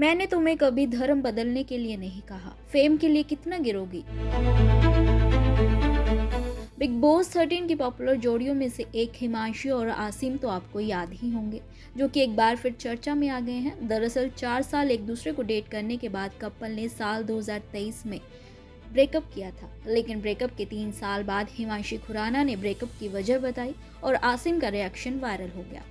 मैंने तुम्हें कभी धर्म बदलने के लिए नहीं कहा, फेम के लिए कितना गिरोगी। बिग बॉस 13 की पॉपुलर जोड़ियों में से एक हिमांशु और आसिम तो आपको याद ही होंगे, जो कि एक बार फिर चर्चा में आ गए हैं। दरअसल 4 साल एक दूसरे को डेट करने के बाद कपल ने साल 2023 में ब्रेकअप किया था, लेकिन ब्रेकअप के 3 साल बाद हिमांशी खुराना ने ब्रेकअप की वजह बताई और आसिम का रिएक्शन वायरल हो गया।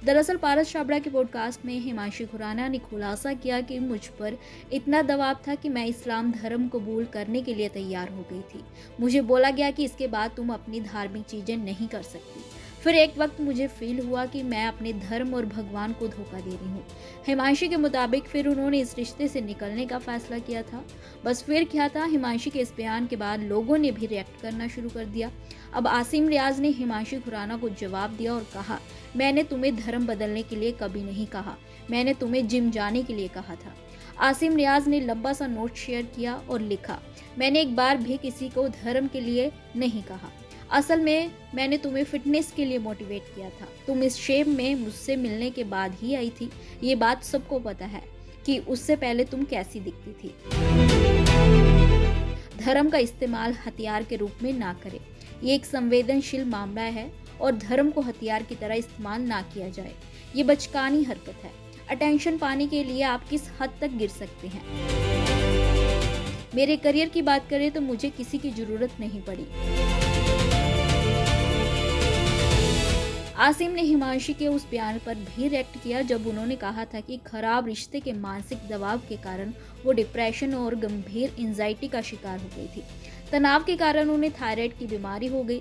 दरअसल पारस छाबड़ा के पॉडकास्ट में हिमांशी खुराना ने खुलासा किया कि मुझ पर इतना दबाव था कि मैं इस्लाम धर्म कबूल करने के लिए तैयार हो गई थी। मुझे बोला गया कि इसके बाद तुम अपनी धार्मिक चीजें नहीं कर सकती। फिर एक वक्त मुझे फील हुआ कि मैं अपने धर्म और भगवान को धोखा दे रही हूँ। हिमांशी के मुताबिक फिर उन्होंने इस रिश्ते से निकलने का फैसला किया था। बस फिर क्या था, हिमांशी के इस बयान के बाद लोगों ने भी रिएक्ट करना शुरू कर दिया। अब आसिम रियाज ने हिमांशी खुराना को जवाब दिया और कहा, मैंने तुम्हें धर्म बदलने के लिए कभी नहीं कहा, मैंने तुम्हें जिम जाने के लिए कहा था। आसिम रियाज ने लंबा सा नोट शेयर किया और लिखा, मैंने एक बार भी किसी को धर्म के लिए नहीं कहा। असल में मैंने तुम्हें फिटनेस के लिए मोटिवेट किया था। तुम इस शेप में मुझसे मिलने के बाद ही आई थी। ये बात सबको पता है कि उससे पहले तुम कैसी दिखती थी। धर्म का इस्तेमाल हथियार के रूप में ना करें। ये एक संवेदनशील मामला है और धर्म को हथियार की तरह इस्तेमाल ना किया जाए। ये बचकानी हरकत है। अटेंशन पाने के लिए आप किस हद तक गिर सकते हैं। मेरे करियर की बात करें तो मुझे किसी की जरूरत नहीं पड़ी। आसिम ने हिमांशी के उस बयान पर भी रिएक्ट किया जब उन्होंने कहा था कि खराब रिश्ते के मानसिक दबाव के कारण वो डिप्रेशन और गंभीर एंजाइटी का शिकार हो गई थी। तनाव के कारण उन्हें थायराइड की बीमारी हो गई,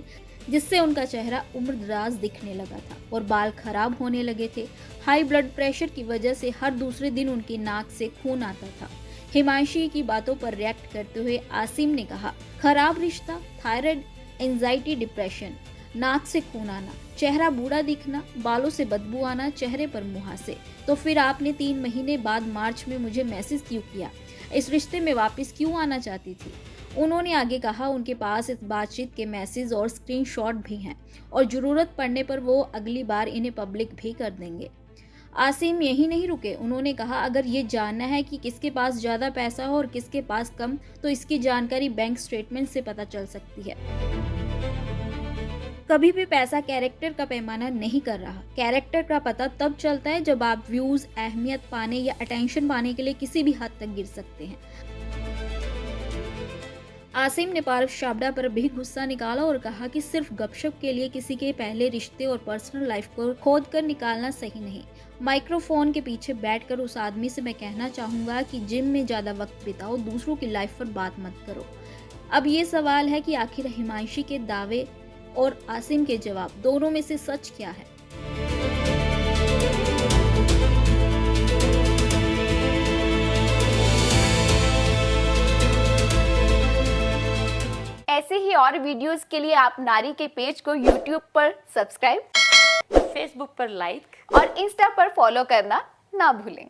जिससे उनका चेहरा उम्रदराज दिखने लगा था और बाल खराब होने लगे थे। हाई ब्लड प्रेशर की वजह से हर दूसरे दिन उनकी नाक से खून आता था। हिमांशी की बातों पर रिएक्ट करते हुए आसिम ने कहा, खराब रिश्ता, थायराइड, एंजाइटी, डिप्रेशन, नाक से खून आना, चेहरा बूढ़ा दिखना, बालों से बदबू आना, चेहरे पर मुहासे, तो फिर आपने 3 महीने बाद मार्च में मुझे मैसेज क्यों किया? इस रिश्ते में वापस क्यों आना चाहती थी? उन्होंने आगे कहा, उनके पास इस बातचीत के मैसेज और स्क्रीनशॉट भी हैं और जरूरत पड़ने पर वो अगली बार इन्हें पब्लिक भी कर देंगे। आसिम यही नहीं रुके। उन्होंने कहा, अगर ये जानना है कि किसके पास ज़्यादा पैसा हो और किसके पास कम, तो इसकी जानकारी बैंक स्टेटमेंट से पता चल सकती है। कभी भी पैसा कैरेक्टर का पैमाना नहीं कर रहा। कैरेक्टर का पता तब चलता है जब आप व्यूज, अहमियत पाने या अटेंशन पाने के लिए किसी भी हद तक गिर सकते हैं। आसिम ने पारस छाबड़ा पर भी गुस्सा निकाला और कहा कि सिर्फ गपशप के लिए किसी के पहले रिश्ते और पर्सनल लाइफ को खोद कर निकालना सही नहीं। माइक्रोफोन के पीछे बैठकर उस आदमी से मैं कहना चाहूंगा कि जिम में ज्यादा वक्त बिताओ, दूसरों की लाइफ पर बात मत करो। अब ये सवाल है कि आखिर हिमांशी के दावे और आसिम के जवाब, दोनों में से सच क्या है? ऐसे ही और वीडियोस के लिए आप नारी के पेज को YouTube पर सब्सक्राइब, फेसबुक पर लाइक और इंस्टा पर फॉलो करना ना भूलें।